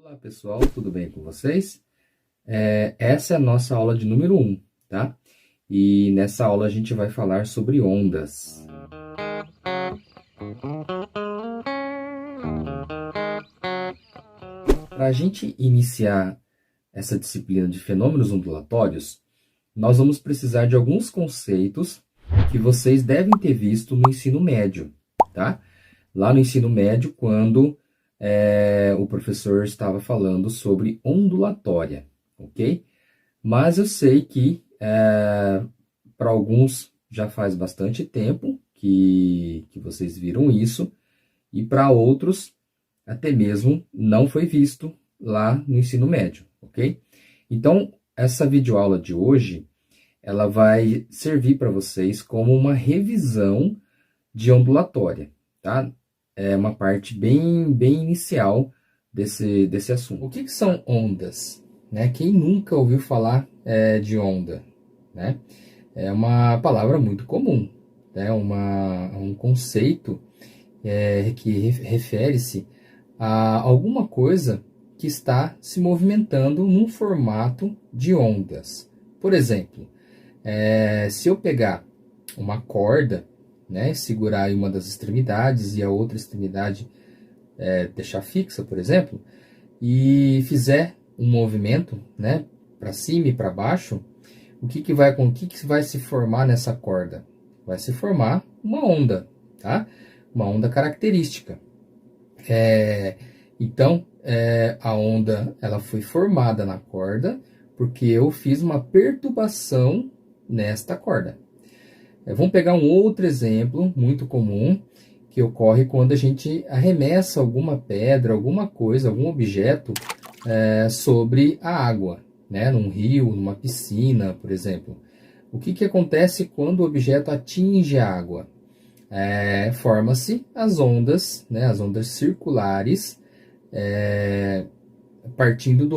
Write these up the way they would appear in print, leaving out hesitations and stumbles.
Olá pessoal, tudo bem com vocês? Essa é a nossa aula de número 1, tá? E nessa aula a gente vai falar sobre ondas. Para a gente iniciar essa disciplina de fenômenos ondulatórios, nós vamos precisar de alguns conceitos que vocês devem ter visto no ensino médio, tá? Lá no ensino médio, quando o professor estava falando sobre ondulatória, ok? Mas eu sei que para alguns já faz bastante tempo que vocês viram isso, e para outros até mesmo não foi visto lá no ensino médio, ok? Então, essa videoaula de hoje, ela vai servir para vocês como uma revisão de ondulatória, tá? É uma parte bem inicial desse assunto. O que são ondas? Né? Quem nunca ouviu falar de onda? Né? É uma palavra muito comum, né? Um conceito que refere-se a alguma coisa que está se movimentando num formato de ondas. Por exemplo, se eu pegar uma corda, né, segurar em uma das extremidades e a outra extremidade deixar fixa, por exemplo, e fizer um movimento, né, para cima e para baixo, o que vai se formar nessa corda? Vai se formar uma onda, tá? Uma onda característica. Então, a onda ela foi formada na corda porque eu fiz uma perturbação nesta corda. Vamos pegar um outro exemplo muito comum que ocorre quando a gente arremessa alguma pedra, alguma coisa, algum objeto sobre a água, né? Num rio, numa piscina, por exemplo. O que acontece quando o objeto atinge a água? Forma-se as ondas, né? As ondas circulares, partindo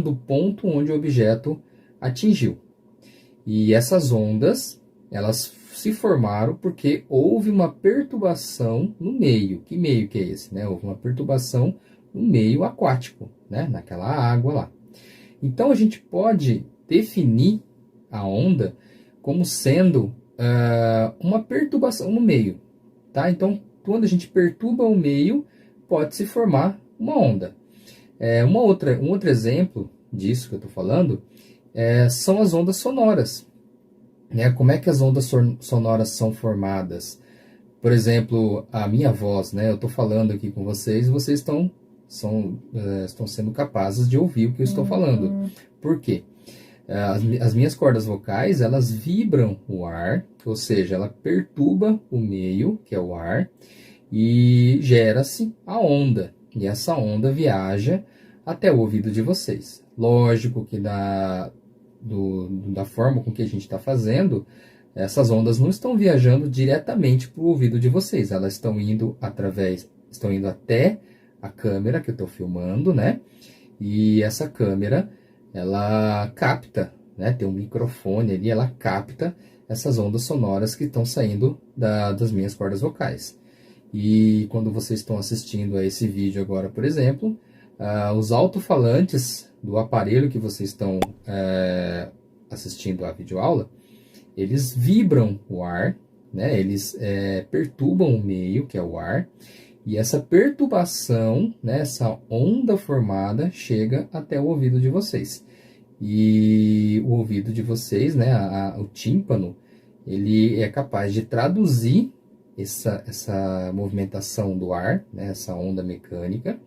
do ponto onde o objeto atingiu. E essas ondas, elas se formaram porque houve uma perturbação no meio. Que meio que é esse? Né? Houve uma perturbação no meio aquático, né? Naquela água lá. Então, a gente pode definir a onda como sendo uma perturbação no meio. Tá? Então, quando a gente perturba o meio, pode se formar uma onda. Um outro exemplo disso que eu estou falando são as ondas sonoras. Né? Como é que as ondas sonoras são formadas? Por exemplo, a minha voz, né? Eu estou falando aqui com vocês e vocês estão sendo capazes de ouvir o que eu estou falando. Por quê? As minhas cordas vocais, elas vibram o ar, ou seja, ela perturba o meio, que é o ar, e gera-se a onda. E essa onda viaja até o ouvido de vocês. Lógico que da forma com que a gente está fazendo, essas ondas não estão viajando diretamente para o ouvido de vocês. Elas estão indo até a câmera que eu estou filmando, né? E essa câmera, ela capta, né? Tem um microfone ali, ela capta essas ondas sonoras que estão saindo das minhas cordas vocais. E quando vocês estão assistindo a esse vídeo agora, por exemplo, os alto-falantes do aparelho que vocês estão assistindo à videoaula, eles vibram o ar, né? Eles perturbam o meio, que é o ar, e essa perturbação, né? Essa onda formada chega até o ouvido de vocês. E o ouvido de vocês, né? O tímpano, ele é capaz de traduzir essa movimentação do ar, né? Essa onda mecânica,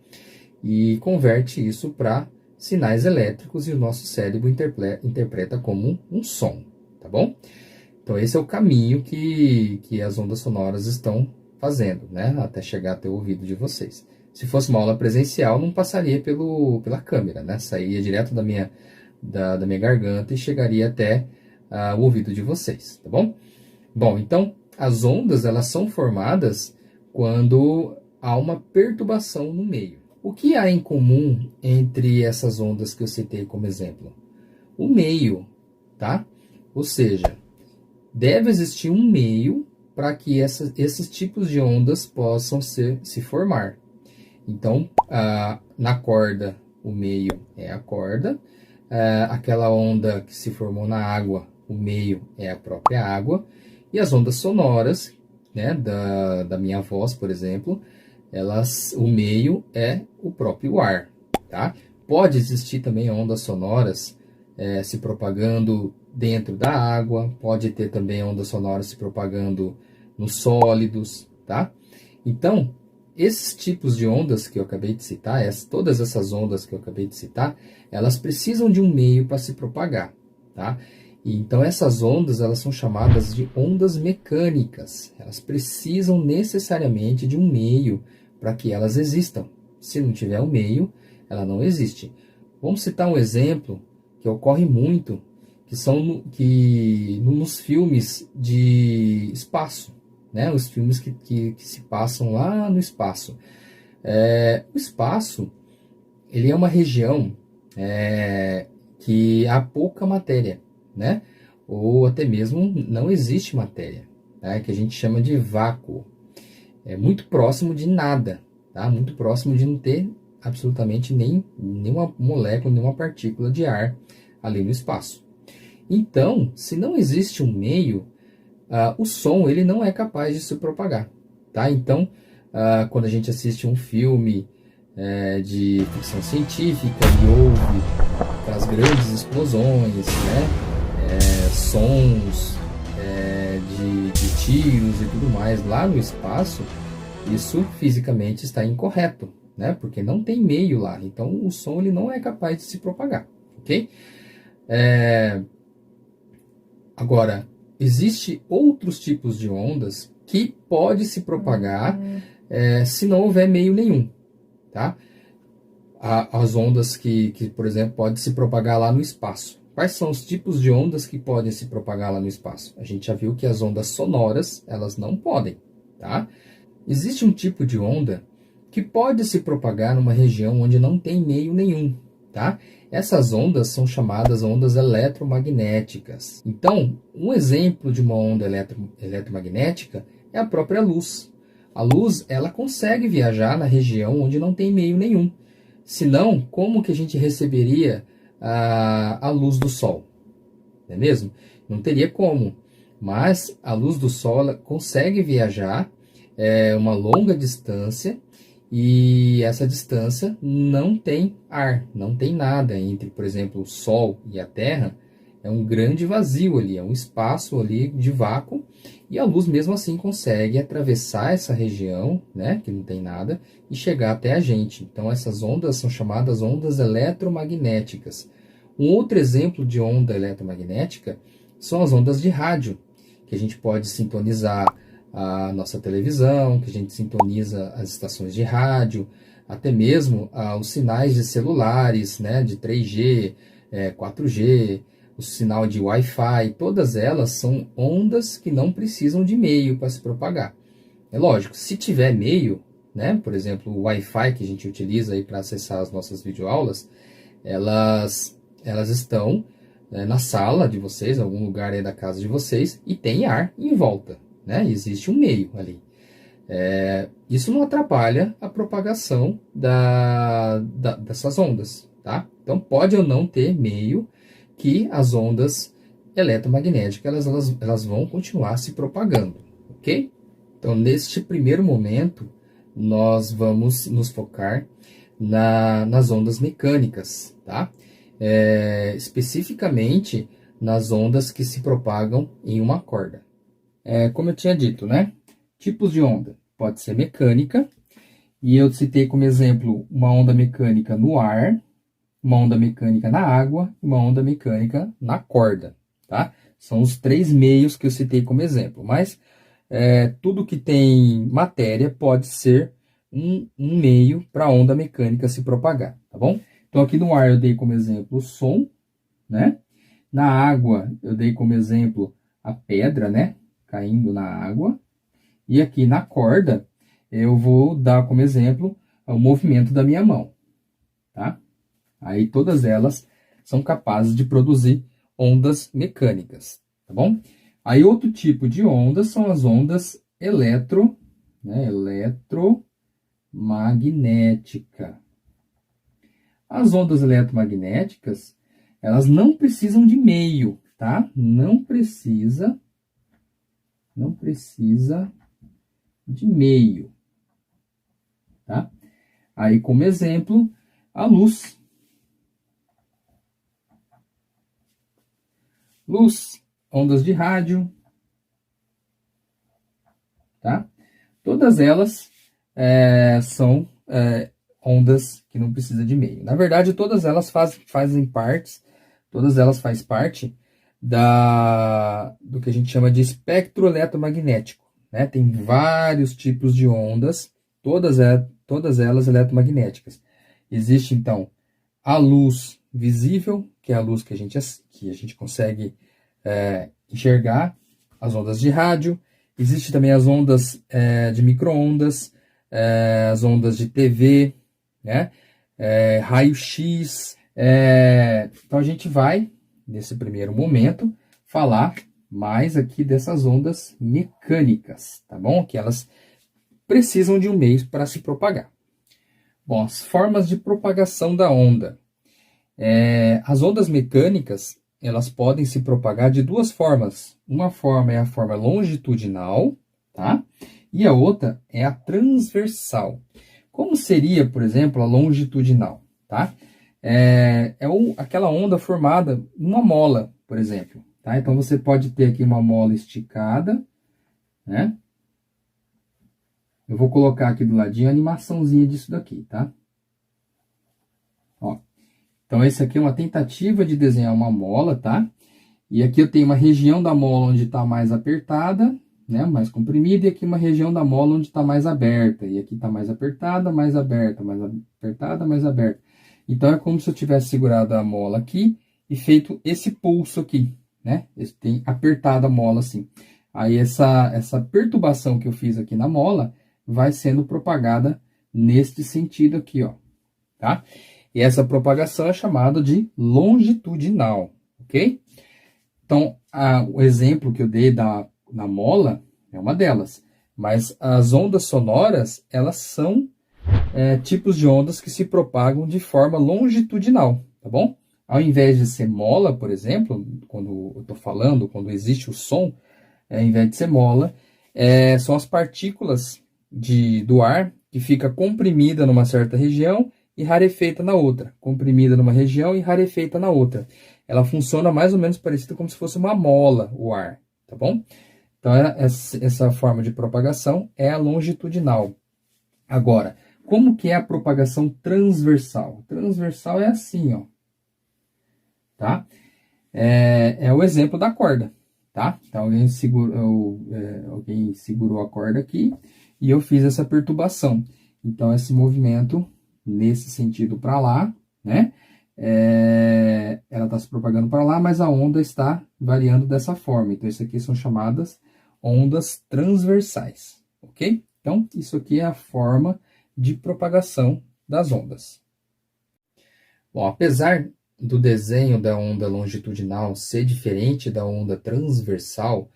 e converte isso para sinais elétricos e o nosso cérebro interpreta como um som, tá bom? Então esse é o caminho que as ondas sonoras estão fazendo, né? Até chegar até o ouvido de vocês. Se fosse uma aula presencial, não passaria pela câmera, né? Sairia direto da minha garganta e chegaria até o ouvido de vocês, tá bom? Bom, então as ondas, elas são formadas quando há uma perturbação no meio. O que há em comum entre essas ondas que eu citei como exemplo? O meio, tá? Ou seja, deve existir um meio para que esses tipos de ondas possam se formar. Então, na corda, o meio é a corda. Aquela onda que se formou na água, o meio é a própria água. E as ondas sonoras, né, da minha voz, por exemplo, o meio é o próprio ar, tá? Pode existir também ondas sonoras se propagando dentro da água, pode ter também ondas sonoras se propagando nos sólidos, tá? Então, esses tipos de ondas que eu acabei de citar, todas essas ondas que eu acabei de citar, elas precisam de um meio para se propagar, tá? E então essas ondas, elas são chamadas de ondas mecânicas. Elas precisam necessariamente de um meio para que elas existam. Se não tiver um meio, ela não existe. Vamos citar um exemplo que ocorre muito, que são nos filmes de espaço, né? Os filmes que se passam lá no espaço. O espaço, ele é uma região que há pouca matéria, né? Ou até mesmo não existe matéria, né? Que a gente chama de vácuo. É muito próximo de nada, tá? Muito próximo de não ter absolutamente nenhuma molécula, nenhuma partícula de ar ali no espaço. Então, se não existe um meio, o som ele não é capaz de se propagar, tá? Então, quando a gente assiste um filme de ficção científica e ouve aquelas grandes explosões, né? Sons de tiros e tudo mais lá no espaço, isso fisicamente está incorreto, né? Porque não tem meio lá, então o som ele não é capaz de se propagar, ok? Agora, existe outros tipos de ondas que pode se propagar se não houver meio nenhum, tá? As ondas que, por exemplo, pode se propagar lá no espaço. Quais são os tipos de ondas que podem se propagar lá no espaço? A gente já viu que as ondas sonoras, elas não podem, tá? Existe um tipo de onda que pode se propagar numa região onde não tem meio nenhum, tá? Essas ondas são chamadas ondas eletromagnéticas. Então, um exemplo de uma onda eletromagnética é a própria luz. A luz, ela consegue viajar na região onde não tem meio nenhum. Senão, como que a gente receberia a luz do sol? Não é mesmo? Não teria como. Mas a luz do sol ela consegue viajar uma longa distância e essa distância não tem ar, não tem nada entre, por exemplo, o Sol e a Terra. É um grande vazio ali, é um espaço ali de vácuo e a luz mesmo assim consegue atravessar essa região, né, que não tem nada, e chegar até a gente. Então essas ondas são chamadas ondas eletromagnéticas. Um outro exemplo de onda eletromagnética são as ondas de rádio, que a gente pode sintonizar a nossa televisão, que a gente sintoniza as estações de rádio, até mesmo os sinais de celulares, né, de 3G, 4G, o sinal de Wi-Fi, todas elas são ondas que não precisam de meio para se propagar. É lógico, se tiver meio, né, por exemplo, o Wi-Fi que a gente utiliza aí para acessar as nossas videoaulas, elas estão na sala de vocês, em algum lugar aí da casa de vocês, e tem ar em volta, né? Existe um meio ali. Isso não atrapalha a propagação dessas ondas, tá? Então pode ou não ter meio que as ondas eletromagnéticas elas vão continuar se propagando, ok? Então neste primeiro momento nós vamos nos focar nas ondas mecânicas, tá? Especificamente nas ondas que se propagam em uma corda. Como eu tinha dito, né? Tipos de onda. Pode ser mecânica, e eu citei como exemplo uma onda mecânica no ar, uma onda mecânica na água e uma onda mecânica na corda, tá? São os três meios que eu citei como exemplo, mas tudo que tem matéria pode ser um meio para a onda mecânica se propagar, tá bom? Então aqui no ar eu dei como exemplo o som, né? Na água eu dei como exemplo a pedra, né? Caindo na água. E aqui na corda eu vou dar como exemplo o movimento da minha mão, tá? Aí todas elas são capazes de produzir ondas mecânicas, tá bom? Aí outro tipo de ondas são as ondas magnética. As ondas eletromagnéticas, elas não precisam de meio, tá? Não precisa de meio, tá? Aí, como exemplo, a luz. Luz, ondas de rádio, tá? Todas elas são ondas que não precisam de meio. Na verdade, todas elas fazem parte do que a gente chama de espectro eletromagnético, né? Tem vários tipos de ondas, todas elas eletromagnéticas. Existe, então, a luz visível, que é a luz que a gente consegue enxergar, as ondas de rádio. Existe também as ondas de micro-ondas, as ondas de TV, né? Raio-x. Então, a gente vai, nesse primeiro momento, falar mais aqui dessas ondas mecânicas, tá bom? Que elas precisam de um meio para se propagar. Bom, as formas de propagação da onda. As ondas mecânicas, elas podem se propagar de duas formas. Uma forma é a forma longitudinal, tá? E a outra é a transversal. Como seria, por exemplo, a longitudinal, tá? Aquela onda formada numa mola, por exemplo, tá? Então, você pode ter aqui uma mola esticada, né? Eu vou colocar aqui do ladinho a animaçãozinha disso daqui, tá? Ó. Então, esse aqui é uma tentativa de desenhar uma mola, tá? E aqui eu tenho uma região da mola onde está mais apertada, né? Mais comprimida, e aqui uma região da mola onde está mais aberta. E aqui está mais apertada, mais aberta, mais apertada, mais aberta. Então, é como se eu tivesse segurado a mola aqui e feito esse pulso aqui, né? Tem apertado a mola assim. Aí, essa perturbação que eu fiz aqui na mola vai sendo propagada neste sentido aqui, ó, tá? E essa propagação é chamada de longitudinal, ok? Então, o exemplo que eu dei na mola é uma delas. Mas as ondas sonoras, elas são tipos de ondas que se propagam de forma longitudinal, tá bom? Ao invés de ser mola, por exemplo, quando eu estou falando, quando existe o som, ao invés de ser mola, são as partículas do ar que fica comprimida numa certa região e rarefeita na outra. Comprimida numa região e rarefeita na outra. Ela funciona mais ou menos parecida como se fosse uma mola, o ar, tá bom? Então, essa forma de propagação é a longitudinal. Agora, como que é a propagação transversal? Transversal é assim, ó. Tá? É o exemplo da corda, tá? Então, alguém segurou a corda aqui e eu fiz essa perturbação. Então, esse movimento nesse sentido para lá, né? Ela está se propagando para lá, mas a onda está variando dessa forma. Então, isso aqui são chamadas ondas transversais, ok? Então, isso aqui é a forma de propagação das ondas. Bom, apesar do desenho da onda longitudinal ser diferente da onda transversal,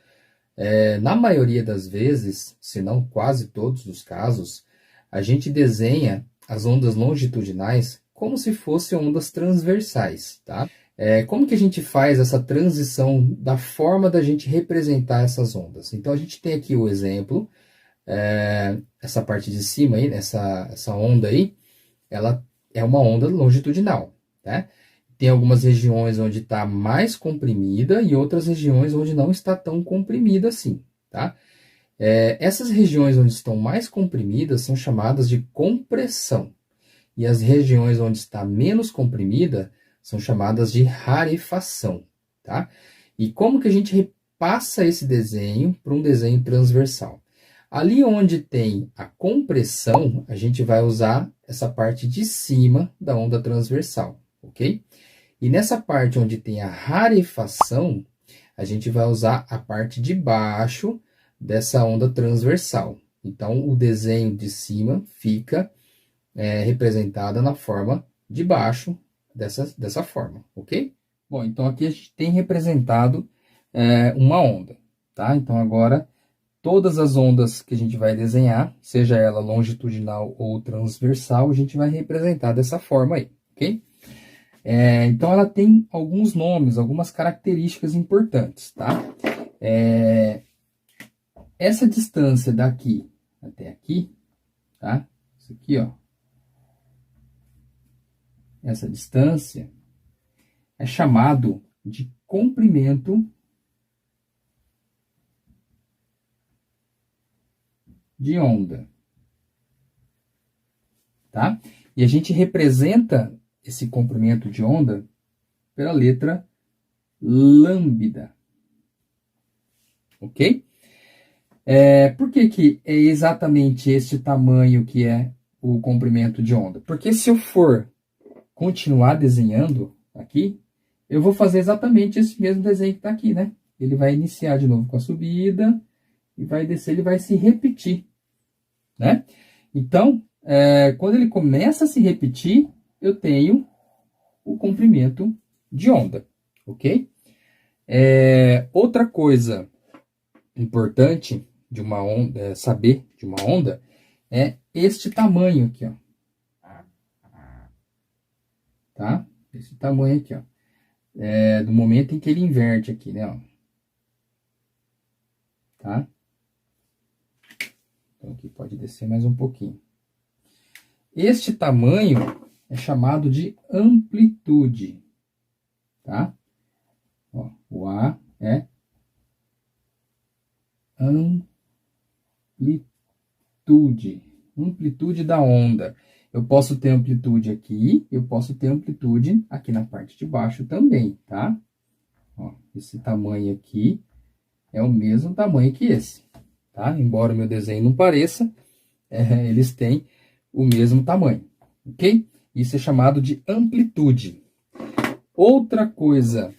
na maioria das vezes, se não quase todos os casos, a gente desenha as ondas longitudinais como se fossem ondas transversais, tá? Como que a gente faz essa transição da forma da gente representar essas ondas? Então, a gente tem aqui o exemplo, essa parte de cima aí, essa onda aí, ela é uma onda longitudinal, tá? Tem algumas regiões onde está mais comprimida e outras regiões onde não está tão comprimida assim, tá? Essas regiões onde estão mais comprimidas são chamadas de compressão. E as regiões onde está menos comprimida são chamadas de rarefação, tá? E como que a gente repassa esse desenho para um desenho transversal? Ali onde tem a compressão, a gente vai usar essa parte de cima da onda transversal, ok? E nessa parte onde tem a rarefação, a gente vai usar a parte de baixo dessa onda transversal. Então, o desenho de cima fica representada na forma de baixo dessa forma, ok? Bom, então aqui a gente tem representado uma onda, tá? Então agora todas as ondas que a gente vai desenhar, seja ela longitudinal ou transversal, a gente vai representar dessa forma aí, ok? Então, ela tem alguns nomes, algumas características importantes, tá? Essa distância daqui até aqui, tá? Isso aqui, ó. Essa distância é chamado de comprimento de onda, tá? E a gente representa esse comprimento de onda pela letra lambda, ok? Por que é exatamente este tamanho que é o comprimento de onda? Porque se eu for continuar desenhando aqui, eu vou fazer exatamente esse mesmo desenho que está aqui, né? Ele vai iniciar de novo com a subida e vai descer, ele vai se repetir, né? Então, quando ele começa a se repetir, eu tenho o comprimento de onda, ok? Outra coisa importante de uma onda, saber de uma onda, é este tamanho aqui, ó. Tá? Esse tamanho aqui, ó. Do momento em que ele inverte aqui, né, ó. Tá? Então, aqui pode descer mais um pouquinho. Este tamanho é chamado de amplitude, tá? Ó, o A é amplitude da onda. Eu posso ter amplitude aqui, eu posso ter amplitude aqui na parte de baixo também, tá? Ó, esse tamanho aqui é o mesmo tamanho que esse, tá? Embora o meu desenho não pareça, eles têm o mesmo tamanho, ok? Isso é chamado de amplitude. Outra coisa,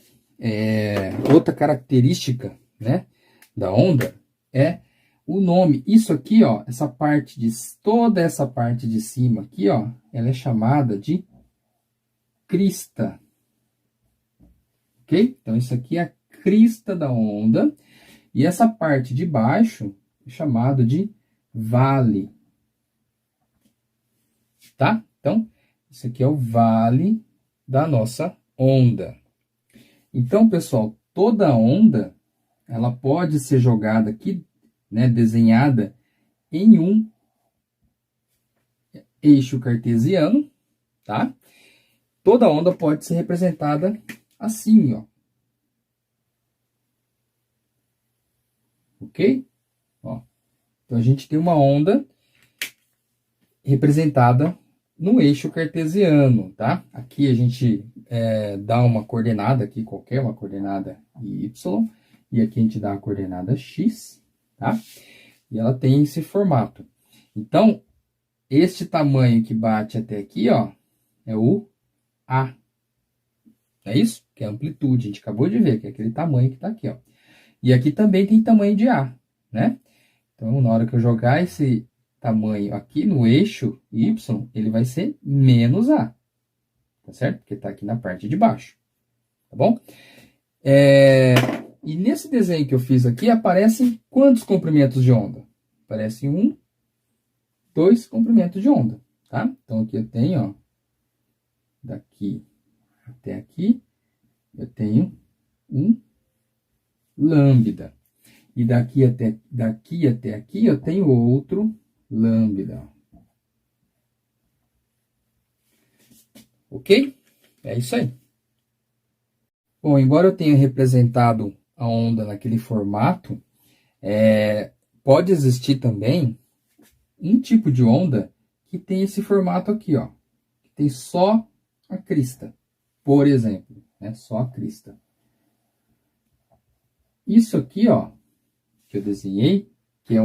outra característica, né, da onda é o nome. Isso aqui, ó, toda essa parte de cima aqui, ó, ela é chamada de crista, ok? Então, isso aqui é a crista da onda, e essa parte de baixo é chamado de vale, tá? Então, isso aqui é o vale da nossa onda. Então, pessoal, toda onda, ela pode ser jogada aqui, né, desenhada em um eixo cartesiano, tá? Toda onda pode ser representada assim, ó. Ok? Ó. Então, a gente tem uma onda representada no eixo cartesiano, tá? Aqui a gente dá uma coordenada aqui, qualquer uma coordenada y, e aqui a gente dá a coordenada x, tá? E ela tem esse formato. Então, este tamanho que bate até aqui, ó, é o A. É isso? Que é a amplitude. A gente acabou de ver, que é aquele tamanho que tá aqui, ó. E aqui também tem tamanho de A, né? Então, na hora que eu jogar esse tamanho aqui no eixo y, ele vai ser menos A. Tá certo? Porque tá aqui na parte de baixo. Tá bom? E nesse desenho que eu fiz aqui, aparecem quantos comprimentos de onda? Aparecem 2 comprimentos de onda, tá? Então, aqui eu tenho, ó, daqui até aqui, eu tenho um lambda. E daqui até aqui, eu tenho outro lambda. Ok? É isso aí. Bom, embora eu tenha representado a onda naquele formato, pode existir também um tipo de onda que tem esse formato aqui, ó. Que tem só a crista, por exemplo, né? Só a crista. Isso aqui, ó, que eu desenhei, que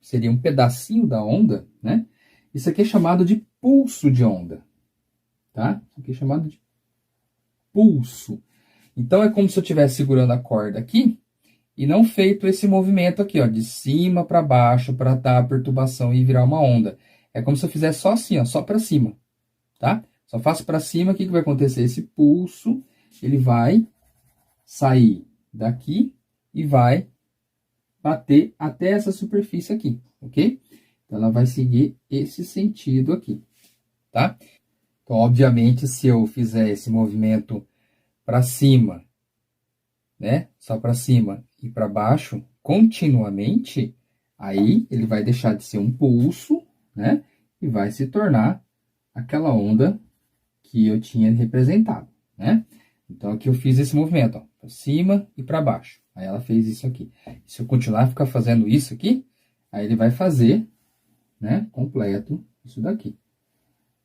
seria um pedacinho da onda, né? Isso aqui é chamado de pulso de onda, tá? Isso aqui é chamado de pulso. Então, é como se eu estivesse segurando a corda aqui e não feito esse movimento aqui, ó, de cima para baixo, para dar a perturbação e virar uma onda. É como se eu fizesse só assim, ó, só para cima, tá? Só faço para cima, o que vai acontecer? Esse pulso, ele vai sair daqui e vai bater até essa superfície aqui, ok? Então, ela vai seguir esse sentido aqui, tá? Então, obviamente, se eu fizer esse movimento para cima, né? Só para cima e para baixo, continuamente, aí ele vai deixar de ser um pulso, né? E vai se tornar aquela onda que eu tinha representado, né? Então, aqui eu fiz esse movimento, ó, para cima e para baixo. Aí ela fez isso aqui. Se eu continuar a ficar fazendo isso aqui, aí ele vai fazer, né, completo isso daqui.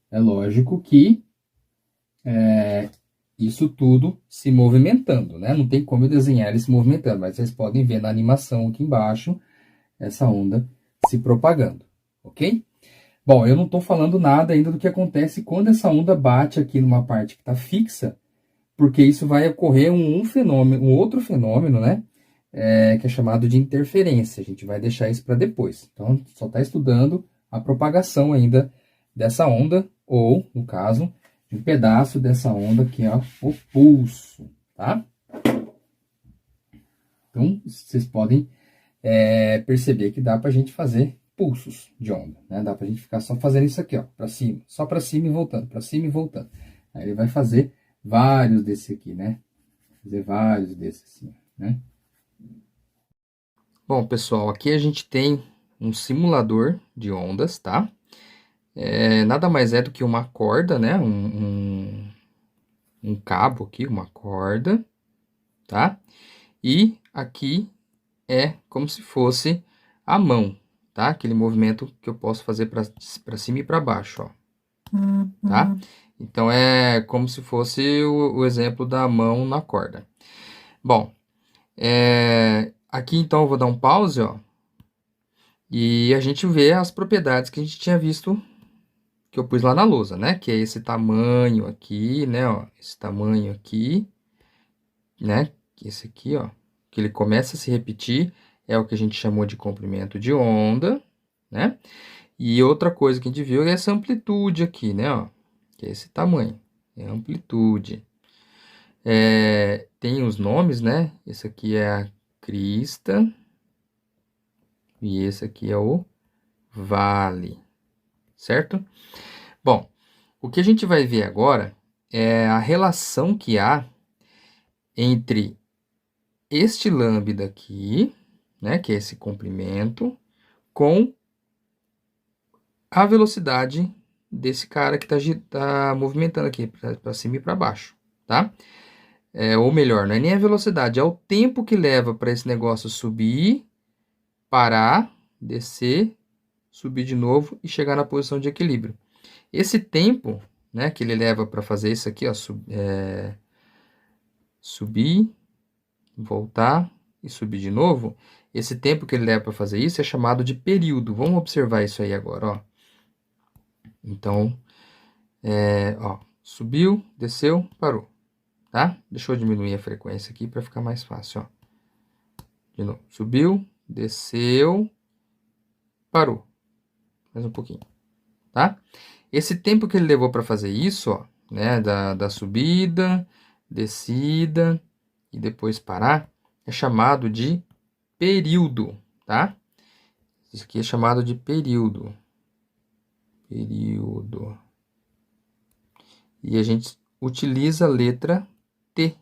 É lógico que isso tudo se movimentando, né? Não tem como eu desenhar ele se movimentando, mas vocês podem ver na animação aqui embaixo essa onda se propagando, ok? Bom, eu não estou falando nada ainda do que acontece quando essa onda bate aqui numa parte que está fixa, porque isso vai ocorrer um fenômeno, um outro fenômeno, né? Que é chamado de interferência. A gente vai deixar isso para depois. Então, só está estudando a propagação ainda dessa onda, ou, no caso, de um pedaço dessa onda que é o pulso, tá? Então, vocês podem perceber que dá para a gente fazer pulsos de onda, né? Dá para a gente ficar só fazendo isso aqui, ó, para cima, só para cima e voltando, para cima e voltando. Aí ele vai fazer vários desse aqui, né? Fazer vários desses assim, né? Bom, pessoal, aqui a gente tem um simulador de ondas, tá? Nada mais é do que uma corda, né? Um cabo aqui, uma corda, tá? E aqui é como se fosse a mão, tá? Aquele movimento que eu posso fazer para cima e para baixo, ó. Tá? Então, é como se fosse o exemplo da mão na corda. Bom, aqui então eu vou dar um pause, ó. E a gente vê as propriedades que a gente tinha visto, que eu pus lá na lousa, né? Que é esse tamanho aqui, né? Ó, esse tamanho aqui, né? Esse aqui, ó. Que ele começa a se repetir, é o que a gente chamou de comprimento de onda, né? E outra coisa que a gente viu é essa amplitude aqui, né? Ó, que é esse tamanho, é a amplitude. Tem os nomes, né? Esse aqui é a crista e esse aqui é o vale, certo? Bom, o que a gente vai ver agora é a relação que há entre este lambda aqui, né, que é esse comprimento, com a velocidade desse cara que está movimentando aqui para cima e para baixo, tá? Ou melhor, não é nem a velocidade, é o tempo que leva para esse negócio subir, parar, descer, subir de novo e chegar na posição de equilíbrio. Esse tempo, né, que ele leva para fazer isso aqui, ó, subir, voltar e subir de novo, esse tempo que ele leva para fazer isso é chamado de período. Vamos observar isso aí agora, ó. Então, ó, subiu, desceu, parou, tá? Deixa eu diminuir a frequência aqui para ficar mais fácil, ó. De novo, subiu, desceu, parou. Mais um pouquinho, tá? Esse tempo que ele levou para fazer isso, ó, né, da subida, descida e depois parar, é chamado de período, tá? Isso aqui é chamado de período. Período. E a gente utiliza a letra T,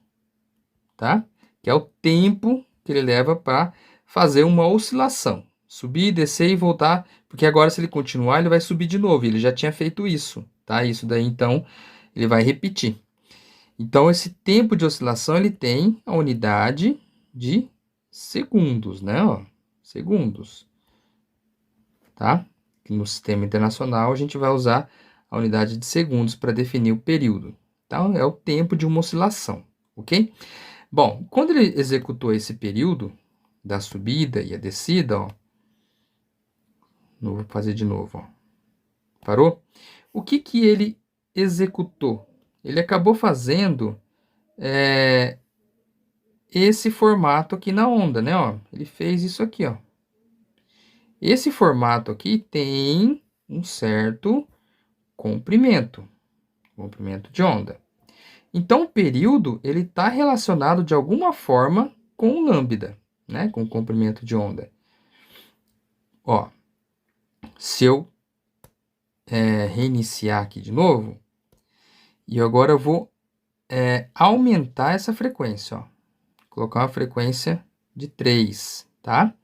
tá? Que é o tempo que ele leva para fazer uma oscilação. Subir, descer e voltar, porque agora se ele continuar, ele vai subir de novo. Ele já tinha feito isso, tá? Isso daí, então, ele vai repetir. Então, esse tempo de oscilação, ele tem a unidade de segundos, né? Ó, segundos, tá? No sistema internacional, a gente vai usar a unidade de segundos para definir o período. Então, é o tempo de uma oscilação, ok? Bom, quando ele executou esse período da subida e a descida, ó, vou fazer de novo, ó. Parou? O que que ele executou? Ele acabou fazendo esse formato aqui na onda, né? Ó, ele fez isso aqui, ó. Esse formato aqui tem um certo comprimento de onda. Então, o período ele está relacionado de alguma forma com o lambda, né? Com o comprimento de onda. Ó, se eu reiniciar aqui de novo, e agora eu vou aumentar essa frequência, ó. Colocar uma frequência de 3, tá?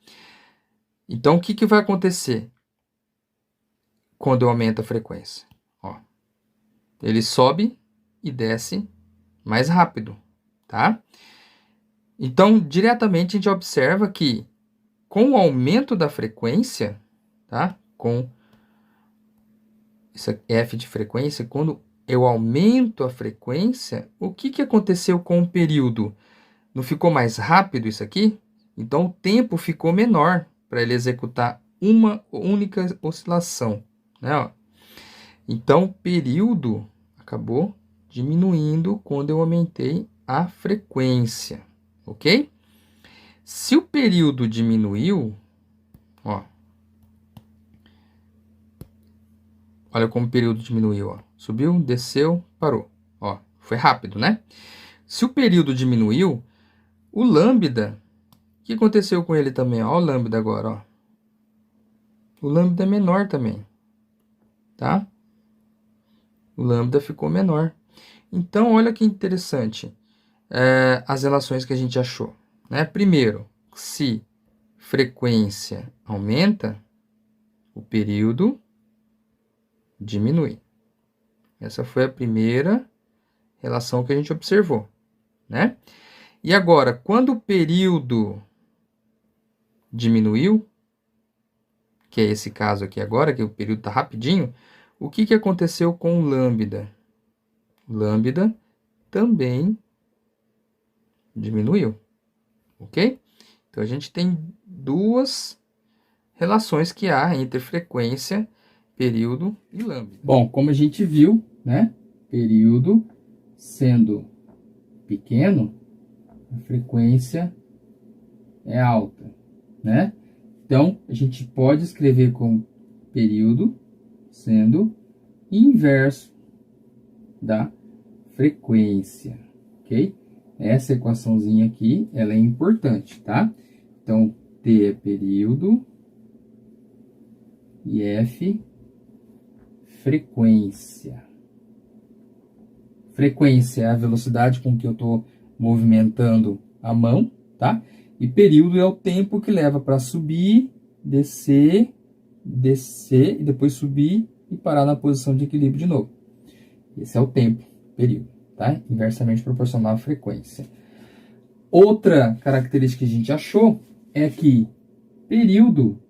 Então, o que que vai acontecer quando eu aumento a frequência? Ó, ele sobe e desce mais rápido, tá? Então, diretamente a gente observa que com o aumento da frequência, tá? Com essa f de frequência, quando eu aumento a frequência, o que que aconteceu com o período? Não ficou mais rápido isso aqui? Então, o tempo ficou menor para ele executar uma única oscilação, né? Ó. Então, o período acabou diminuindo quando eu aumentei a frequência, ok? Se o período diminuiu, ó, olha como o período diminuiu, ó. Subiu, desceu, parou. Ó, foi rápido, né? Se o período diminuiu, o lambda, o que aconteceu com ele também? Ó, o lambda agora, ó. O lambda é menor também, tá? O lambda ficou menor. Então, olha que interessante as relações que a gente achou, né? Primeiro, se frequência aumenta, o período diminui. Essa foi a primeira relação que a gente observou, né? E agora, quando o período diminuiu, que é esse caso aqui agora, que o período está rapidinho, o que que aconteceu com o lambda? O lambda também diminuiu, ok? Então, a gente tem duas relações que há entre frequência, período e lambda. Bom, como a gente viu, né? Período sendo pequeno, a frequência é alta, né? Então, a gente pode escrever como período sendo inverso da frequência, ok? Essa equaçãozinha aqui, ela é importante, tá? Então, T é período e F frequência. Frequência é a velocidade com que eu estou movimentando a mão, tá? E período é o tempo que leva para subir, descer, descer e depois subir e parar na posição de equilíbrio de novo. Esse é o tempo, período, tá? Inversamente proporcional à frequência. Outra característica que a gente achou é que período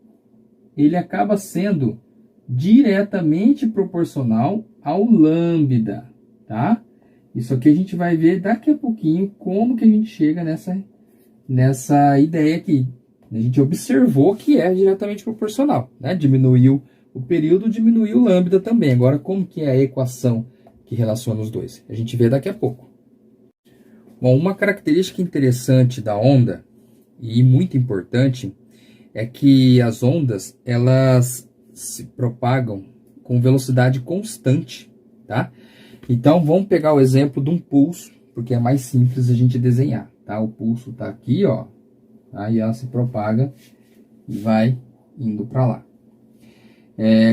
ele acaba sendo diretamente proporcional ao lambda, tá? Isso aqui a gente vai ver daqui a pouquinho como que a gente chega nessa ideia aqui. A gente observou que é diretamente proporcional, né? Diminuiu o período, diminuiu o lambda também. Agora, como que é a equação que relaciona os dois? A gente vê daqui a pouco. Bom, uma característica interessante da onda, e muito importante, é que as ondas, elas se propagam com velocidade constante, tá? Então, vamos pegar o exemplo de um pulso, porque é mais simples a gente desenhar, tá? O pulso tá aqui, ó, aí ela se propaga e vai indo para lá.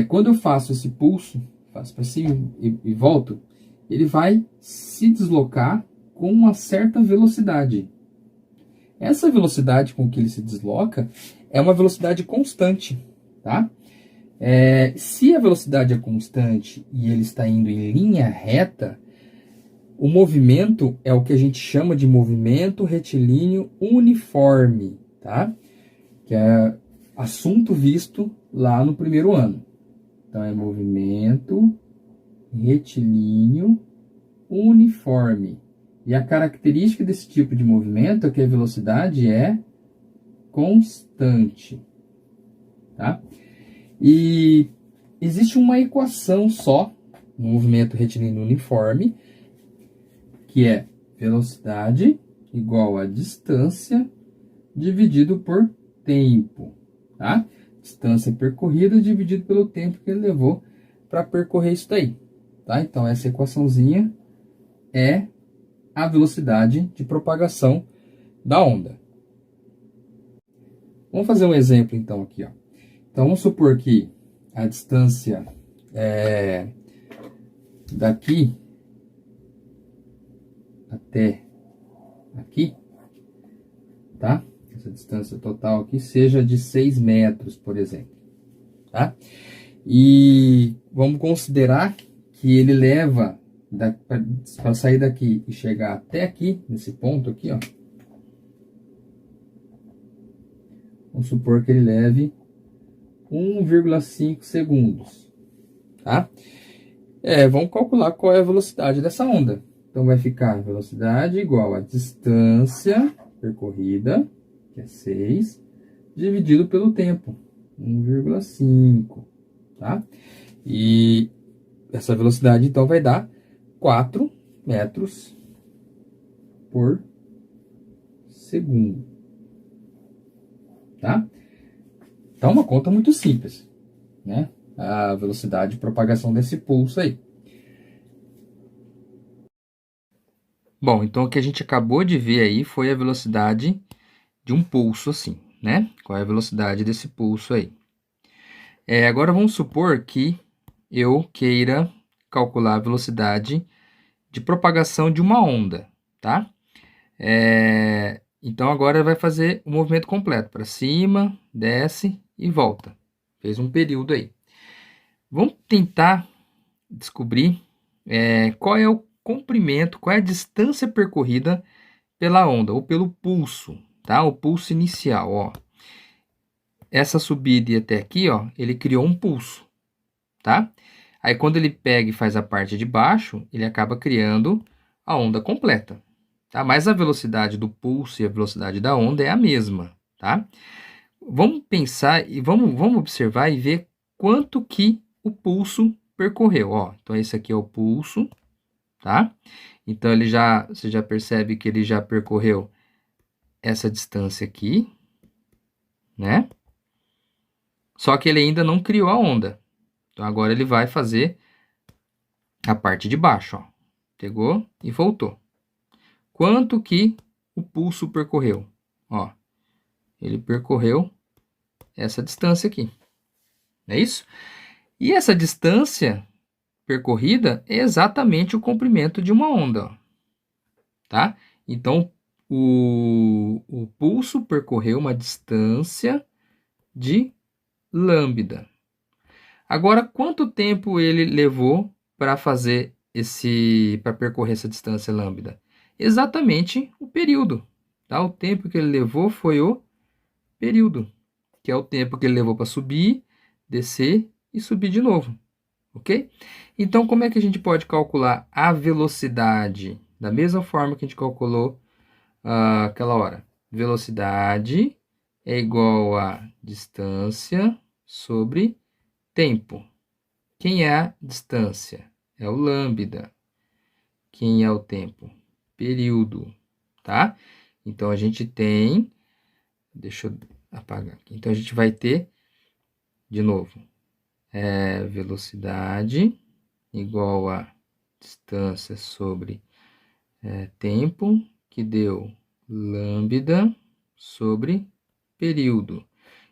Quando eu faço esse pulso, faço para cima e volto, ele vai se deslocar com uma certa velocidade. Essa velocidade com que ele se desloca é uma velocidade constante, tá? Se a velocidade é constante e ele está indo em linha reta, o movimento é o que a gente chama de movimento retilíneo uniforme, tá? Que é assunto visto lá no primeiro ano. Então, é movimento retilíneo uniforme. E a característica desse tipo de movimento é que a velocidade é constante, tá? E existe uma equação só no movimento retilíneo uniforme, que é velocidade igual a distância dividido por tempo, tá? Distância percorrida dividido pelo tempo que ele levou para percorrer isso daí, tá? Então, essa equaçãozinha é a velocidade de propagação da onda. Vamos fazer um exemplo, então, aqui, ó. Então, vamos supor que a distância daqui até aqui, tá? Essa distância total aqui seja de 6 metros, por exemplo, tá? E vamos considerar que ele leva, para sair daqui e chegar até aqui, nesse ponto aqui, ó. Vamos supor que ele leve 1,5 segundos, tá? Vamos calcular qual é a velocidade dessa onda. Então, vai ficar velocidade igual a distância percorrida, que é 6, dividido pelo tempo, 1,5, tá? E essa velocidade, então, vai dar 4 metros por segundo, tá? Então, uma conta muito simples, né? A velocidade de propagação desse pulso aí. Bom, então o que a gente acabou de ver aí foi a velocidade de um pulso assim, né? Qual é a velocidade desse pulso aí? Agora vamos supor que eu queira calcular a velocidade de propagação de uma onda, tá? Então agora vai fazer o movimento completo, para cima, desce e volta. Fez um período aí. Vamos tentar descobrir qual é o comprimento, qual é a distância percorrida pela onda, ou pelo pulso, tá? O pulso inicial, ó. Essa subida e até aqui, ó, ele criou um pulso, tá? Aí quando ele pega e faz a parte de baixo, ele acaba criando a onda completa, tá? Mas a velocidade do pulso e a velocidade da onda é a mesma, tá? Vamos pensar e vamos observar e ver quanto que o pulso percorreu, ó. Então esse aqui é o pulso, tá? Então você já percebe que ele já percorreu essa distância aqui, né? Só que ele ainda não criou a onda. Então agora ele vai fazer a parte de baixo, ó. Pegou e voltou. Quanto que o pulso percorreu? Ó, ele percorreu essa distância aqui. Não é isso? E essa distância percorrida é exatamente o comprimento de uma onda, ó, tá? Então, o pulso percorreu uma distância de lambda. Agora, quanto tempo ele levou para percorrer essa distância lambda? Exatamente o período, tá? O tempo que ele levou foi o período, que é o tempo que ele levou para subir, descer e subir de novo, ok? Então, como é que a gente pode calcular a velocidade? Da mesma forma que a gente calculou aquela hora. Velocidade é igual a distância sobre tempo. Quem é a distância? É o lambda. Quem é o tempo? Período, tá? Então, a gente tem... Deixa eu apagar aqui. Então, a gente vai ter, de novo, velocidade igual a distância sobre tempo, que deu lambda sobre período.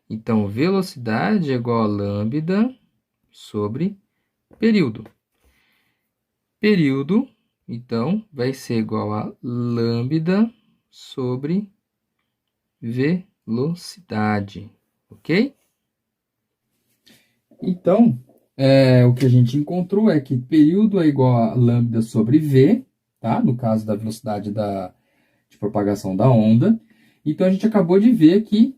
Então, velocidade é igual a lambda sobre período. Período, então, vai ser igual a lambda sobre velocidade, ok? Então, o que a gente encontrou é que período é igual a lambda sobre v, tá? No caso da velocidade de propagação da onda. Então, a gente acabou de ver que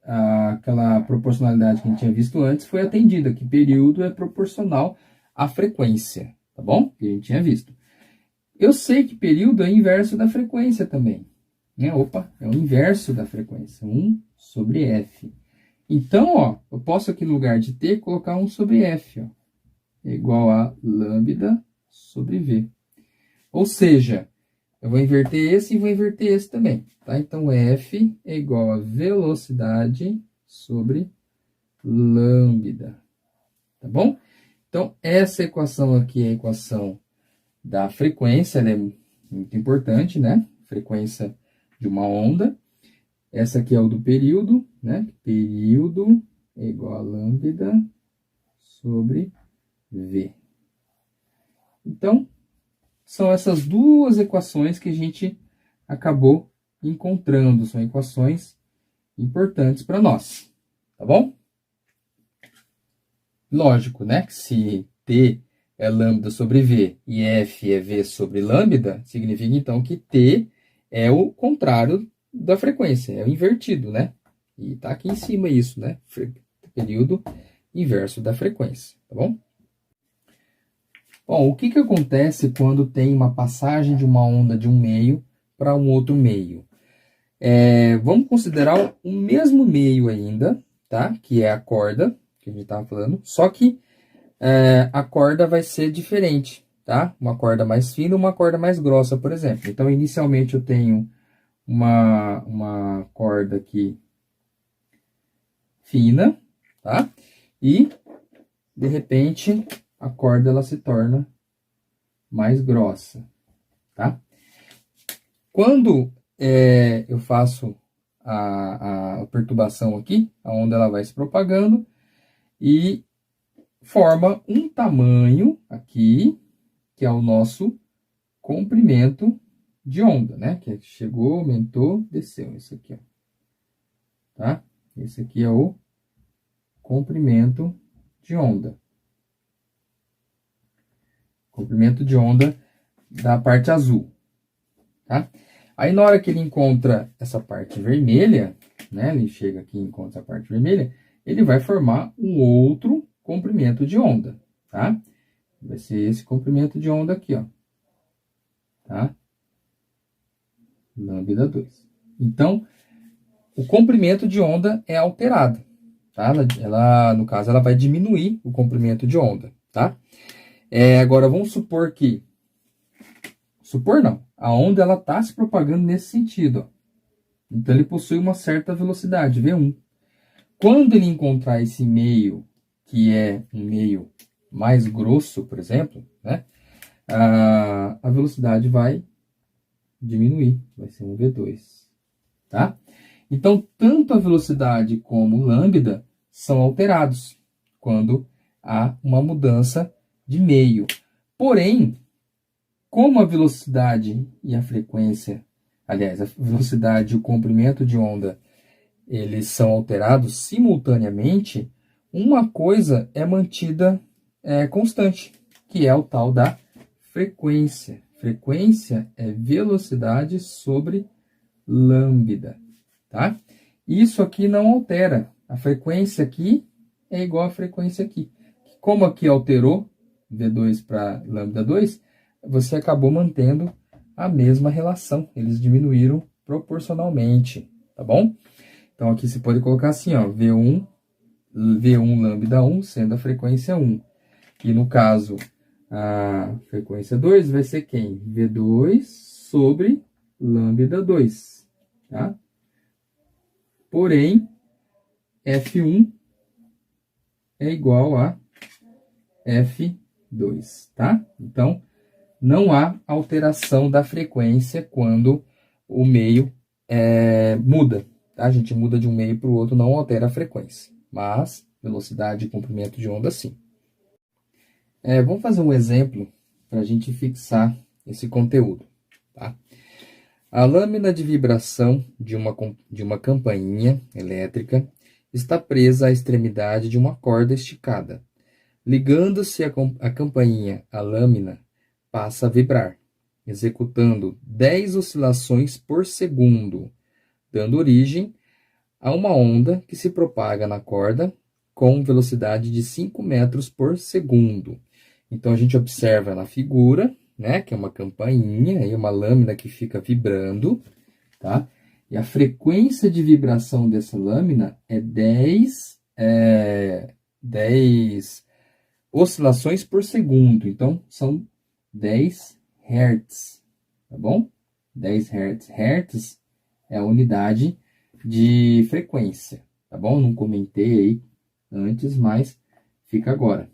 aquela proporcionalidade que a gente tinha visto antes foi atendida, que período é proporcional à frequência, tá bom? Que a gente tinha visto. Eu sei que período é inverso da frequência também, né? Opa, é o inverso da frequência, 1 sobre f. Então, ó, eu posso aqui no lugar de t colocar 1 sobre f, ó, é igual a lambda sobre v. Ou seja, eu vou inverter esse e vou inverter esse também, tá? Então, f é igual a velocidade sobre lambda, tá bom? Então, essa equação aqui é a equação da frequência, ela é muito importante, né? Frequência de uma onda. Essa aqui é o do período, né? Período é igual a lambda sobre V. Então, são essas duas equações que a gente acabou encontrando. São equações importantes para nós, tá bom? Lógico, né? Que se T é lambda sobre V e F é V sobre lambda, significa então que T é o contrário da frequência, é o invertido, né? E tá aqui em cima isso, né? Período inverso da frequência, tá bom? Bom, o que que acontece quando tem uma passagem de uma onda de um meio para um outro meio? Vamos considerar o mesmo meio ainda, tá? Que é a corda, que a gente estava falando, só que a corda vai ser diferente, tá? Uma corda mais fina, uma corda mais grossa, por exemplo. Então, inicialmente eu tenho uma corda aqui fina, tá? E, de repente, a corda ela se torna mais grossa, tá? Quando eu faço a perturbação aqui, a onda ela vai se propagando e forma um tamanho aqui, que é o nosso comprimento de onda, né? Que chegou, aumentou, desceu. Esse aqui, ó. Tá? Esse aqui é o comprimento de onda. Comprimento de onda da parte azul, tá? Aí, na hora que ele encontra essa parte vermelha, né? Ele chega aqui e encontra essa parte vermelha, ele vai formar um outro comprimento de onda, tá? Vai ser esse comprimento de onda aqui, ó. Tá? Lambda 2. Então, o comprimento de onda é alterado, tá? No caso, ela vai diminuir o comprimento de onda, tá? Agora, vamos supor que... Supor não. A onda, ela tá se propagando nesse sentido, ó. Então, ele possui uma certa velocidade, V1. Quando ele encontrar esse meio, que é um meio mais grosso, por exemplo, né? A velocidade vai diminuir, vai ser um V2, tá? Então, tanto a velocidade como o lambda são alterados quando há uma mudança de meio. Porém, como a velocidade e a frequência, aliás, a velocidade e o comprimento de onda, eles são alterados simultaneamente, uma coisa é mantida constante, que é o tal da frequência. Frequência é velocidade sobre lambda, tá? Isso aqui não altera. A frequência aqui é igual à frequência aqui. Como aqui alterou V2 para lambda 2, você acabou mantendo a mesma relação. Eles diminuíram proporcionalmente, tá bom? Então, aqui você pode colocar assim, ó, V1 lambda 1, sendo a frequência 1. E no caso, a frequência 2 vai ser quem? V2 sobre lambda 2, tá? Porém, F1 é igual a F2, tá? Então, não há alteração da frequência quando o meio muda, tá? A gente muda de um meio para o outro, não altera a frequência, mas velocidade e comprimento de onda, sim. Vamos fazer um exemplo para a gente fixar esse conteúdo, tá? A lâmina de vibração de uma campainha elétrica está presa à extremidade de uma corda esticada. Ligando-se a campainha, a lâmina passa a vibrar, executando 10 oscilações por segundo, dando origem a uma onda que se propaga na corda com velocidade de 5 metros por segundo. Então, a gente observa na figura, né, que é uma campainha e uma lâmina que fica vibrando, tá? E a frequência de vibração dessa lâmina é 10 oscilações por segundo. Então, são 10 Hz, tá bom? 10 Hz. Hertz é a unidade de frequência, tá bom? Não comentei aí antes, mas fica agora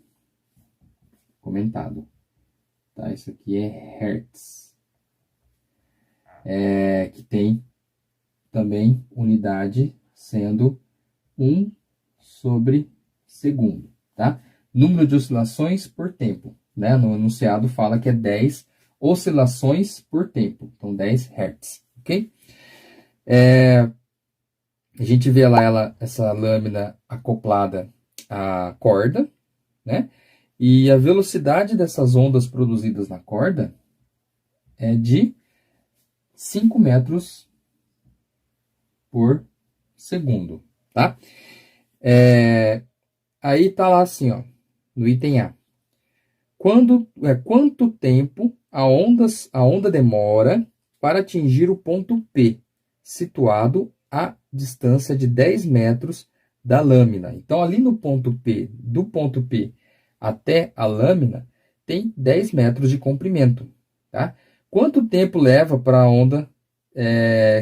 comentado, tá? Isso aqui é Hertz, que tem também unidade sendo 1/segundo, tá? Número de oscilações por tempo, né? No enunciado fala que é 10 oscilações por tempo, então 10 Hz, ok? A gente vê lá essa lâmina acoplada à corda, né? E a velocidade dessas ondas produzidas na corda é de 5 metros por segundo, tá? Aí tá lá assim, ó, no item A. Quanto tempo a onda demora para atingir o ponto P, situado a distância de 10 metros da lâmina? Então, ali no ponto P, do ponto P até a lâmina, tem 10 metros de comprimento, tá? Quanto tempo leva para a onda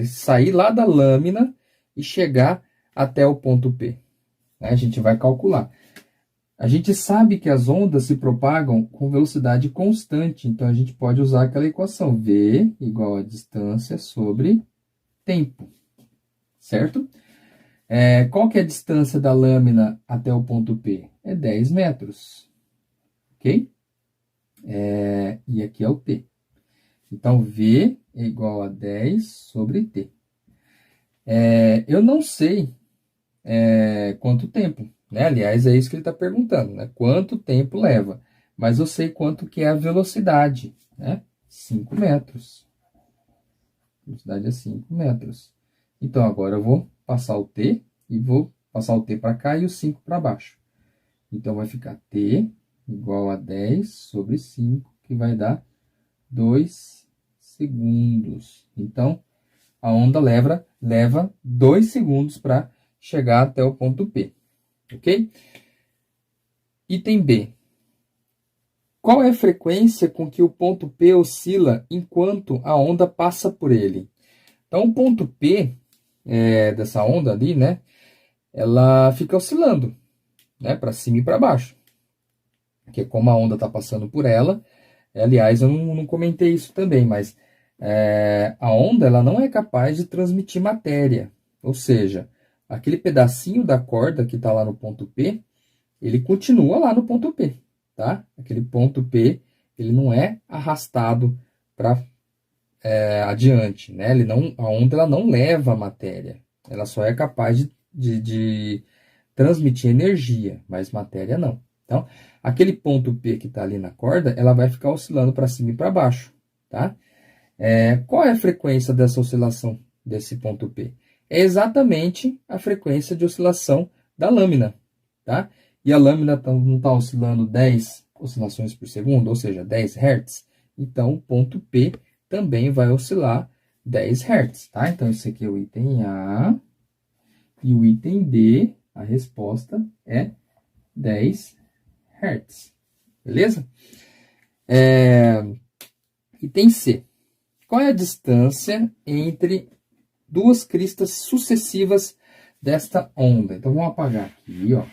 sair lá da lâmina e chegar até o ponto P? A gente vai calcular. A gente sabe que as ondas se propagam com velocidade constante, então a gente pode usar aquela equação V igual a distância sobre tempo, certo? Qual que é a distância da lâmina até o ponto P? É 10 metros, ok? E aqui é o T. Então, V é igual a 10 sobre T. Eu não sei quanto tempo, né? Aliás, é isso que ele está perguntando, né? Quanto tempo leva? Mas eu sei quanto que é a velocidade, né? 5 metros. A velocidade é 5 metros. Então, agora eu vou passar o T e vou passar o T para cá e o 5 para baixo. Então, vai ficar T igual a 10 sobre 5, que vai dar 2 segundos. Então, a onda leva 2 segundos para chegar até o ponto P, ok? Item B. Qual é a frequência com que o ponto P oscila enquanto a onda passa por ele? Então, o ponto P dessa onda ali, né? Ela fica oscilando, né? Para cima e para baixo. Porque como a onda está passando por ela, aliás, eu não comentei isso também, mas a onda ela não é capaz de transmitir matéria. Ou seja, aquele pedacinho da corda que está lá no ponto P, ele continua lá no ponto P, tá? Aquele ponto P, ele não é arrastado para adiante, né? A onda ela não leva a matéria, ela só é capaz de transmitir energia, mas matéria não. Então, aquele ponto P que está ali na corda, ela vai ficar oscilando para cima e para baixo, tá? Qual é a frequência dessa oscilação desse ponto P? É exatamente a frequência de oscilação da lâmina, tá? E a lâmina não está oscilando 10 oscilações por segundo, ou seja, 10 Hz. Então, o ponto P também vai oscilar 10 Hz, tá? Então, esse aqui é o item A. E o item B, a resposta é 10 Hz. Beleza? Item C. Qual é a distância entre duas cristas sucessivas desta onda? Então, vamos apagar aqui, ó.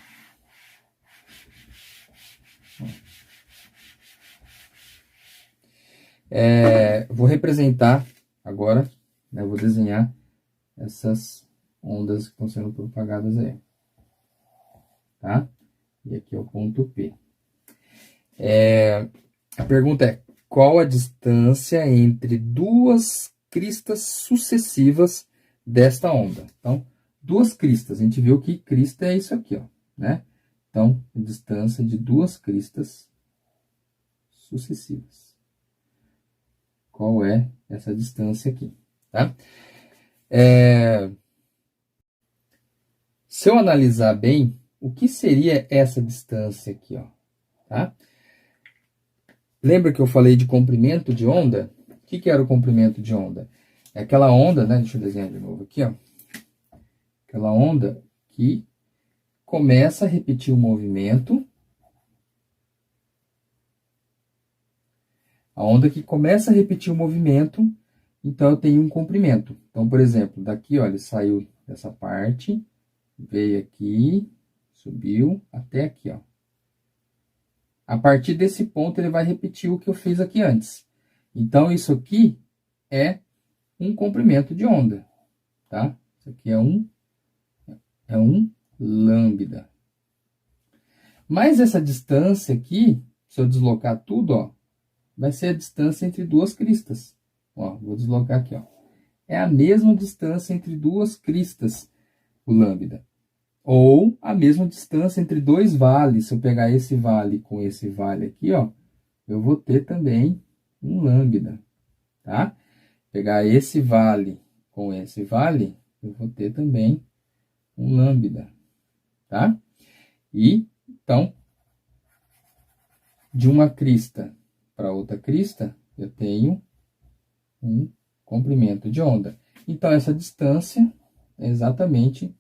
Vou representar agora, né, vou desenhar essas ondas que estão sendo propagadas aí, tá? E aqui é o ponto P. A pergunta é, qual a distância entre duas cristas sucessivas desta onda? Então, duas cristas, a gente viu que crista é isso aqui, ó, né? Então, a distância de duas cristas sucessivas. Qual é essa distância aqui, tá? Se eu analisar bem, o que seria essa distância aqui, ó, tá? Lembra que eu falei de comprimento de onda? O que era o comprimento de onda? É aquela onda, né? Deixa eu desenhar de novo aqui, ó. Aquela onda que começa a repetir o movimento. A onda que começa a repetir o movimento, então eu tenho um comprimento. Então, por exemplo, daqui, ó, ele saiu dessa parte, veio aqui, subiu até aqui, ó. A partir desse ponto, ele vai repetir o que eu fiz aqui antes. Então, isso aqui é um comprimento de onda, tá? Isso aqui é um lambda. Mas essa distância aqui, se eu deslocar tudo, ó, vai ser a distância entre duas cristas. Ó, vou deslocar aqui, ó. É a mesma distância entre duas cristas, o lambda. Ou a mesma distância entre dois vales. Se eu pegar esse vale com esse vale aqui, ó, eu vou ter também um lambda, tá? Pegar esse vale com esse vale, eu vou ter também um lambda, tá? E, então, de uma crista para outra crista, eu tenho um comprimento de onda. Então, essa distância é exatamente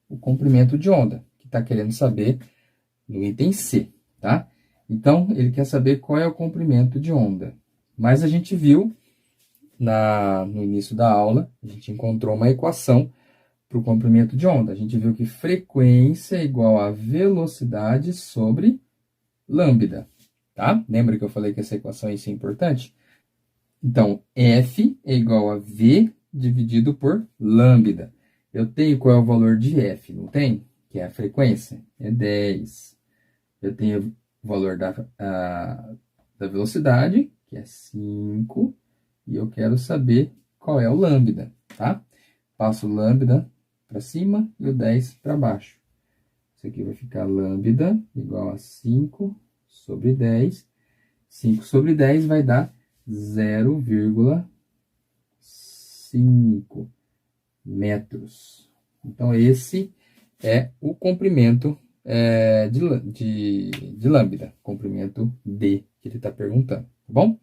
o comprimento de onda, que está querendo saber no item C, tá? Então, ele quer saber qual é o comprimento de onda. Mas a gente viu no início da aula, a gente encontrou uma equação para o comprimento de onda. A gente viu que frequência é igual a velocidade sobre lambda, tá? Lembra que eu falei que essa equação é importante? Então, F é igual a V dividido por lambda. Eu tenho qual é o valor de F, não tem? Que é a frequência, é 10. Eu tenho o valor da velocidade, que é 5. E eu quero saber qual é o lambda, tá? Passo o lambda para cima e o 10 para baixo. Isso aqui vai ficar lambda igual a 5 sobre 10. 5 sobre 10 vai dar 0,5 metros. Então, esse é o comprimento de lambda, comprimento D, que ele está perguntando, tá bom?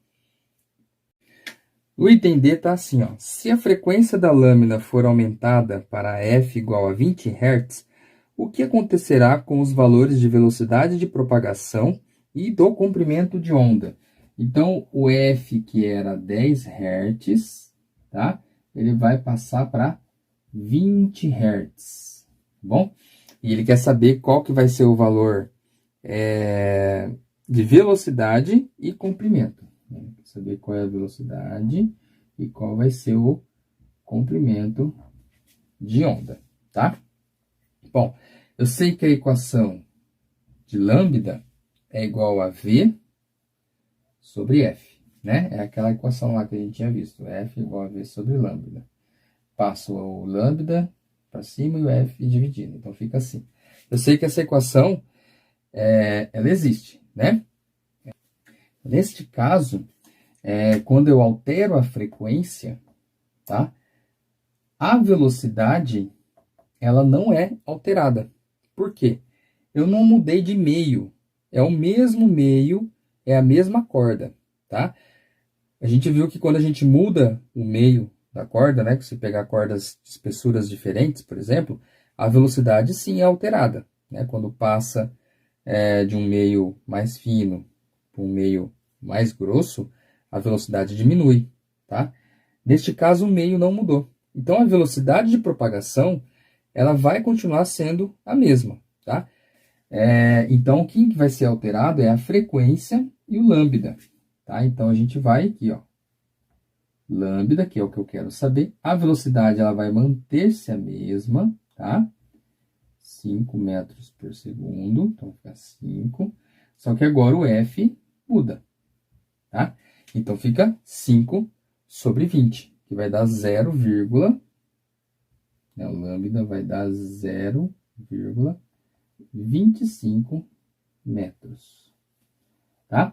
O item D está assim, ó. Se a frequência da lâmina for aumentada para f igual a 20 Hz, o que acontecerá com os valores de velocidade de propagação e do comprimento de onda? Então, o f, que era 10 Hz, tá? Ele vai passar para 20 Hz, tá bom? E ele quer saber qual que vai ser o valor de velocidade e comprimento. Saber qual é a velocidade e qual vai ser o comprimento de onda, tá? Bom, eu sei que a equação de lambda é igual a V sobre F, né? É aquela equação lá que a gente tinha visto, F igual a V sobre lambda. Passo o lambda para cima e o F dividindo, então fica assim. Eu sei que essa equação, ela existe, né? Neste caso, quando eu altero a frequência, tá? A velocidade, ela não é alterada. Por quê? Eu não mudei de meio. É o mesmo meio, é a mesma corda, tá? A gente viu que quando a gente muda o meio da corda, né? Que você pegar cordas de espessuras diferentes, por exemplo, a velocidade sim é alterada, né? Quando passa de um meio mais fino para um meio mais grosso, a velocidade diminui, tá? Neste caso, o meio não mudou. Então, a velocidade de propagação, ela vai continuar sendo a mesma, tá? Então, o que vai ser alterado é a frequência e o lambda, tá? Então, a gente vai aqui, ó. Lambda, que é o que eu quero saber. A velocidade, ela vai manter-se a mesma, tá? 5 metros por segundo, então fica 5. Só que agora o F muda, tá? Então, fica 5 sobre 20, que vai dar 0, né? O lambda vai dar 0,25 metros, tá?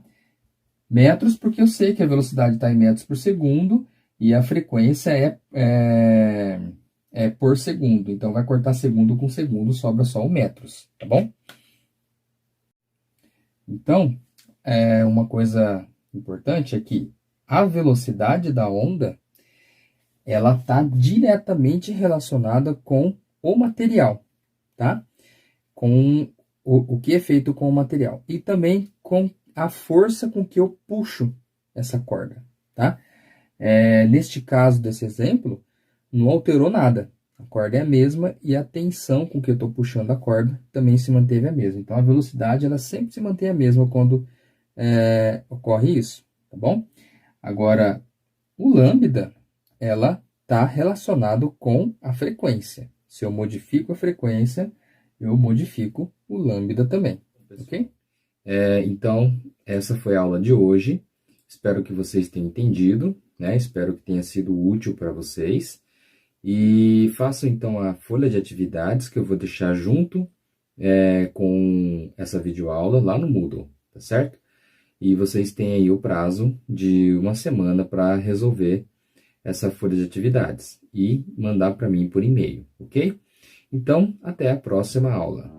Metros, porque eu sei que a velocidade está em metros por segundo e a frequência é por segundo. Então, vai cortar segundo com segundo, sobra só o metros, tá bom? Então, uma coisa importante é que a velocidade da onda, ela está diretamente relacionada com o material, tá? Com o que é feito com o material. E também com a força com que eu puxo essa corda, tá? Neste caso desse exemplo, não alterou nada. A corda é a mesma e a tensão com que eu estou puxando a corda também se manteve a mesma. Então, a velocidade, ela sempre se mantém a mesma quando ocorre isso, tá bom? Agora, o lambda, ela está relacionado com a frequência. Se eu modifico a frequência, eu modifico o lambda também, ok? Então, essa foi a aula de hoje. Espero que vocês tenham entendido, né? Espero que tenha sido útil para vocês. E façam, então, a folha de atividades que eu vou deixar junto com essa videoaula lá no Moodle, tá certo? E vocês têm aí o prazo de uma semana para resolver essa folha de atividades e mandar para mim por e-mail, ok? Então, até a próxima aula.